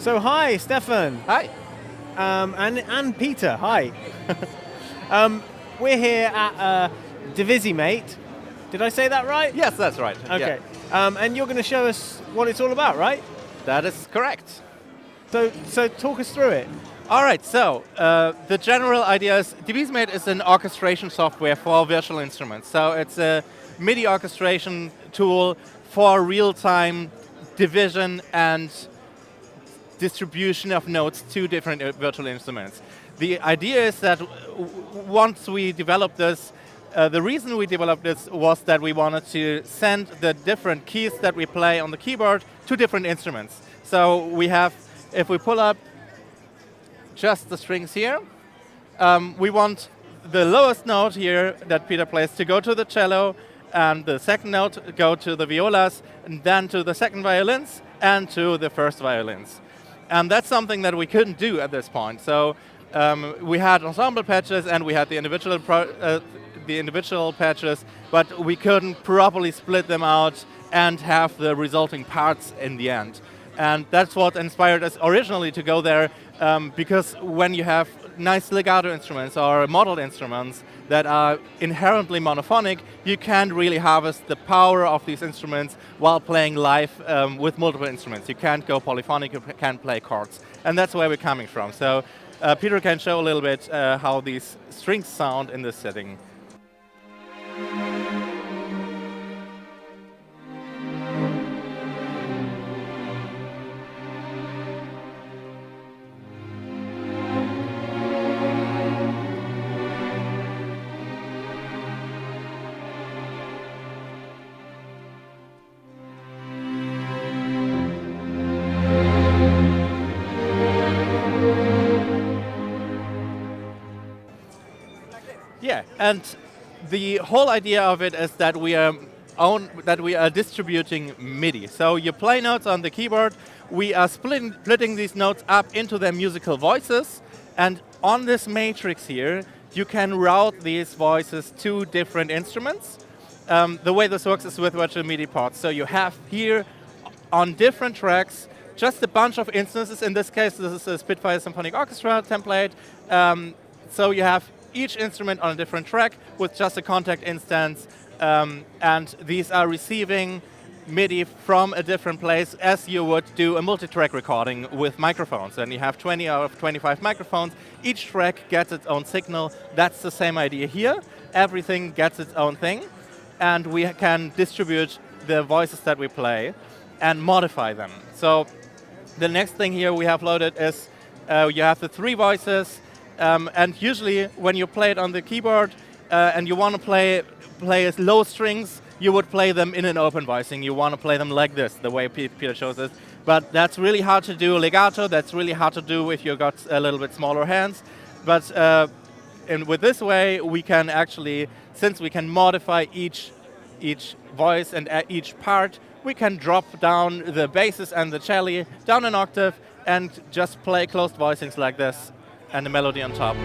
So hi, Stephan. Hi. And Peter, hi. We're here at Devisimate. Did I say that right? Yes, that's right. Okay. Yeah. And you're going to show us what it's all about, right? That is correct. So talk us through it. All right, so the general idea is Divisimate is an orchestration software for virtual instruments. So it's a MIDI orchestration tool for real-time division and distribution of notes to different virtual instruments. The idea is that once we developed this, the reason we developed this was that we wanted to send the different keys that we play on the keyboard to different instruments. So we have, if we pull up just the strings here, we want the lowest note here that Peter plays to go to the cello, and the second note go to the violas, and then to the second violins, and to the first violins. And that's something that we couldn't do at this point. So we had ensemble patches and we had the individual patches, but we couldn't properly split them out and have the resulting parts in the end. And that's what inspired us originally to go there, because when you have nice legato instruments or modeled instruments that are inherently monophonic, you can't really harvest the power of these instruments while playing live with multiple instruments. You can't go polyphonic, you can't play chords. And that's where we're coming from. So Peter can show a little bit how these strings sound in this setting. Yeah, and the whole idea of it is that we are distributing MIDI. So you play notes on the keyboard, we are splitting these notes up into their musical voices, and on this matrix here, you can route these voices to different instruments. The way this works is with virtual MIDI parts. So you have here on different tracks just a bunch of instances. In this case, this is a Spitfire Symphonic Orchestra template. So you have each instrument on a different track with just a contact instance, and these are receiving MIDI from a different place as you would do a multi-track recording with microphones. And you have 20 out of 25 microphones. Each track gets its own signal. That's the same idea here. Everything gets its own thing, and we can distribute the voices that we play and modify them. So the next thing here we have loaded is you have the three voices. And usually, when you play it on the keyboard and you want to play low strings, you would play them in an open voicing. You want to play them like this, the way Peter shows it. But that's really hard to do legato. That's really hard to do if you've got a little bit smaller hands. But with this way, we can actually, since we can modify each voice and each part, we can drop down the basses and the cello down an octave and just play closed voicings like this, and the melody on top.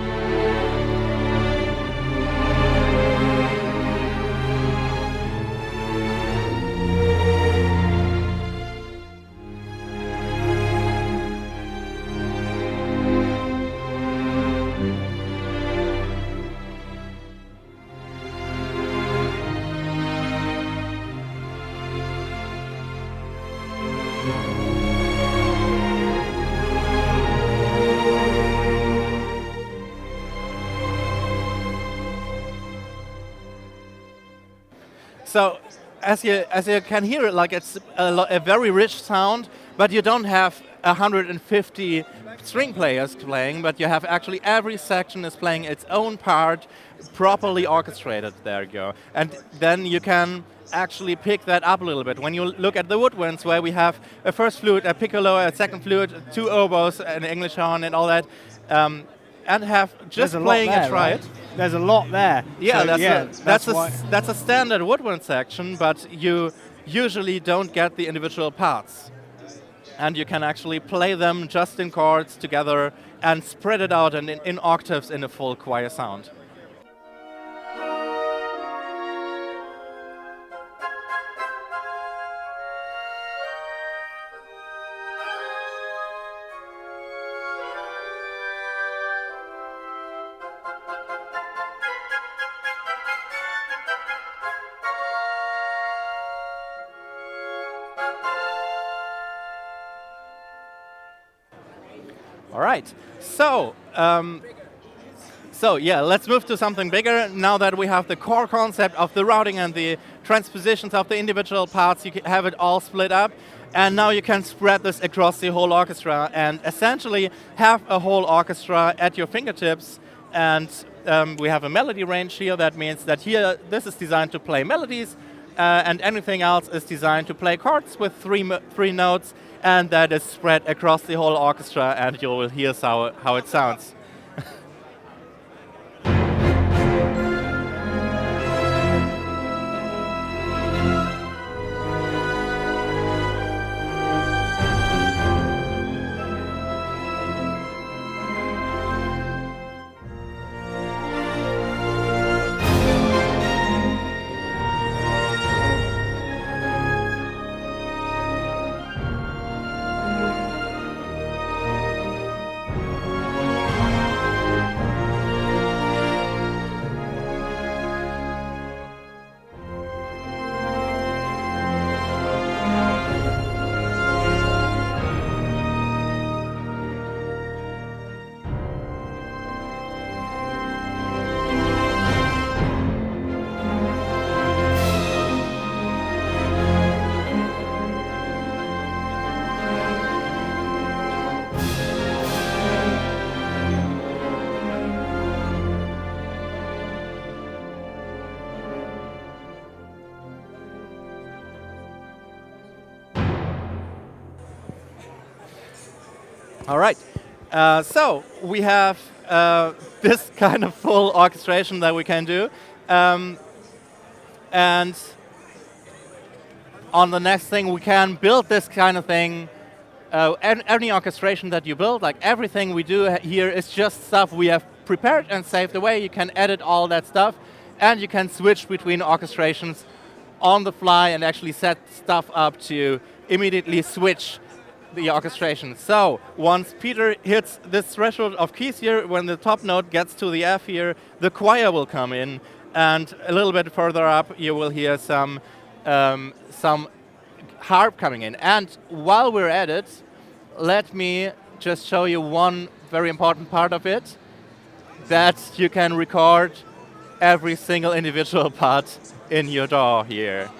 So as you can hear it, like it's a very rich sound, but you don't have 150 string players playing, but you have actually every section is playing its own part, properly orchestrated. There you go. And then you can actually pick that up a little bit. When you look at the woodwinds, where we have a first flute, a piccolo, a second flute, two oboes, an English horn, and all that, and have just playing a triad. Right? There's a lot there. Yeah, so that's a standard woodwind section, but you usually don't get the individual parts. And you can actually play them just in chords together and spread it out and in octaves in a full choir sound. All right. So yeah, let's move to something bigger. Now that we have the core concept of the routing and the transpositions of the individual parts, you can have it all split up. And now you can spread this across the whole orchestra and essentially have a whole orchestra at your fingertips. And we have a melody range here. That means that here, this is designed to play melodies, and anything else is designed to play chords with three notes, and that is spread across the whole orchestra, and you will hear how it sounds. All right. So we have this kind of full orchestration that we can do. And on the next thing, we can build this kind of thing. Any orchestration that you build, like everything we do here is just stuff we have prepared and saved away. You can edit all that stuff, and you can switch between orchestrations on the fly and actually set stuff up to immediately switch the orchestration. So once Peter hits this threshold of keys here, when the top note gets to the F here, the choir will come in, and a little bit further up, you will hear some harp coming in. And while we're at it, let me just show you one very important part of it, that you can record every single individual part in your DAW here.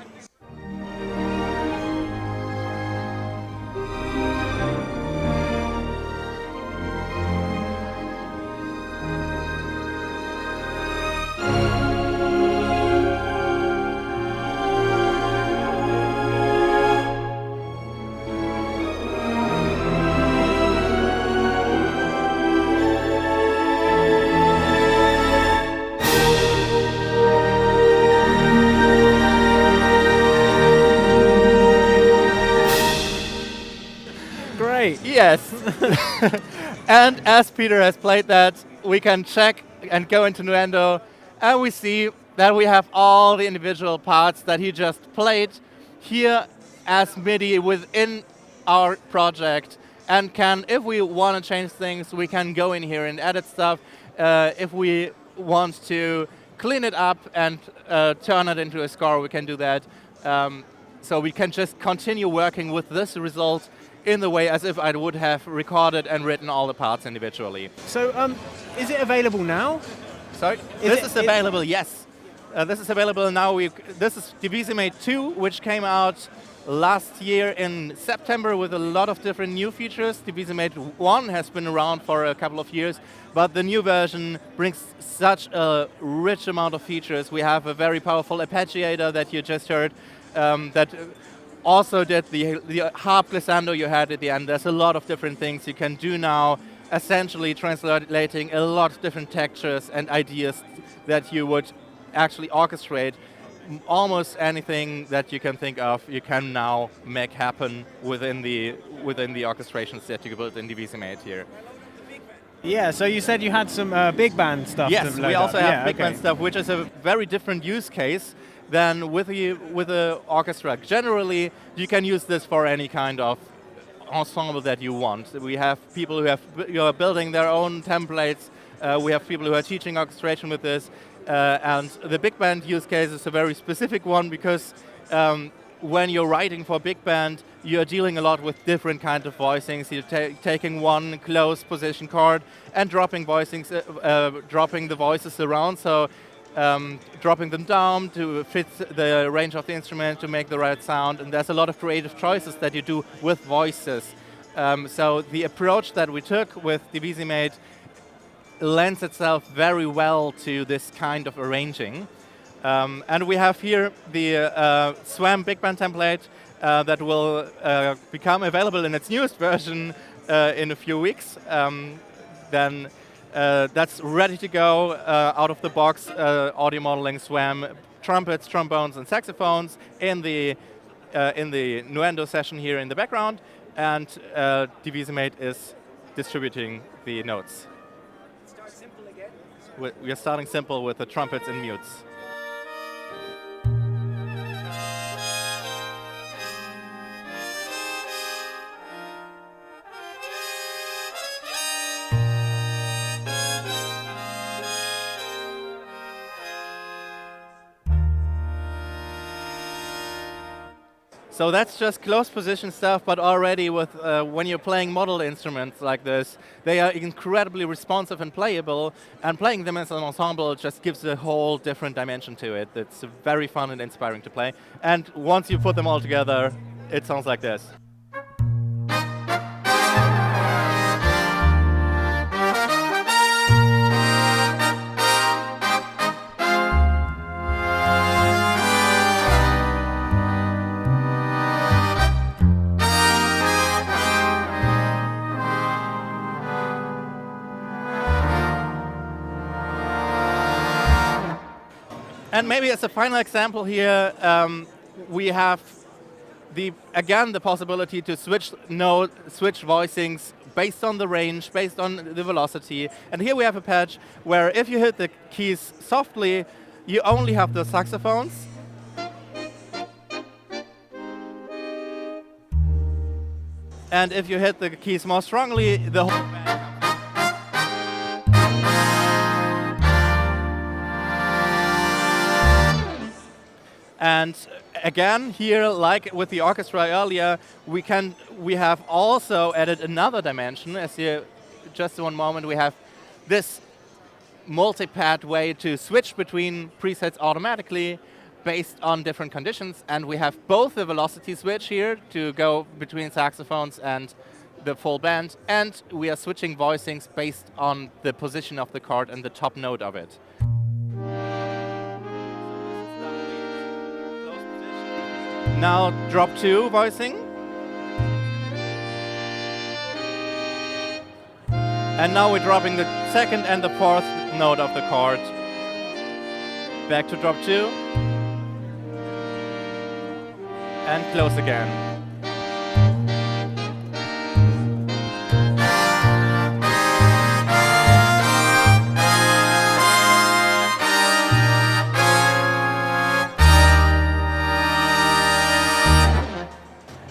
Yes. And as Peter has played that, we can check and go into Nuendo, and we see that we have all the individual parts that he just played here as MIDI within our project. And if we want to change things, we can go in here and edit stuff. If we want to clean it up and turn it into a score, we can do that. So we can just continue working with this result in the way as if I would have recorded and written all the parts individually. So is it available now? Sorry? This is available, yes. This is available now. This is Devisimate 2, which came out last year in September with a lot of different new features. Devisimate 1 has been around for a couple of years, but the new version brings such a rich amount of features. We have a very powerful arpeggiator that you just heard, that also did the harp glissando you had at the end. There's a lot of different things you can do now, essentially translating a lot of different textures and ideas that you would actually orchestrate. Almost anything that you can think of, you can now make happen within the orchestrations that you built in Devisimate here. Yeah, so you said you had some big band stuff. Yes, we also have big band stuff, which is a very different use case than with the orchestra. Generally, you can use this for any kind of ensemble that you want. We have people who are building their own templates. We have people who are teaching orchestration with this. And the big band use case is a very specific one because when you're writing for a big band, you're dealing a lot with different kinds of voicings. You're taking one close position chord and dropping voicings, dropping the voices around. So dropping them down to fit the range of the instrument to make the right sound. And there's a lot of creative choices that you do with voices. So the approach that we took with Devisimate lends itself very well to this kind of arranging. And we have here the Swam big band template that will become available in its newest version in a few weeks. Then that's ready to go, out of the box, audio modeling, Swam, trumpets, trombones, and saxophones in the Nuendo session here in the background, and Devisimate is distributing the notes. Start simple again. We are starting simple with the trumpets and mutes. So that's just close position stuff, but already with when you're playing model instruments like this, they are incredibly responsive and playable, and playing them as an ensemble just gives a whole different dimension to it. It's very fun and inspiring to play. And once you put them all together, it sounds like this. And maybe as a final example here, we have again the possibility to switch voicings based on the range, based on the velocity. And here we have a patch where if you hit the keys softly, you only have the saxophones. And if you hit the keys more strongly, the whole band. And again, here, like with the orchestra earlier, we have also added another dimension. As you, just one moment, we have this multi-pad way to switch between presets automatically based on different conditions. And we have both the velocity switch here to go between saxophones and the full band. And we are switching voicings based on the position of the chord and the top note of it. Now drop 2 voicing. And now we're dropping the second and the fourth note of the chord. Back to drop 2. And close again.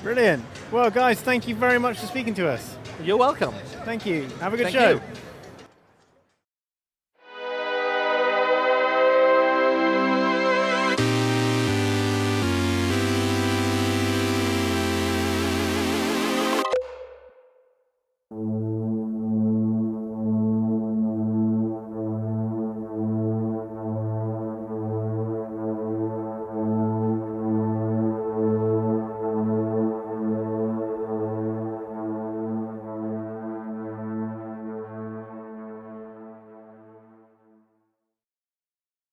Brilliant. Well, guys, thank you very much for speaking to us. You're welcome. Thank you. Have a good Thank show. you.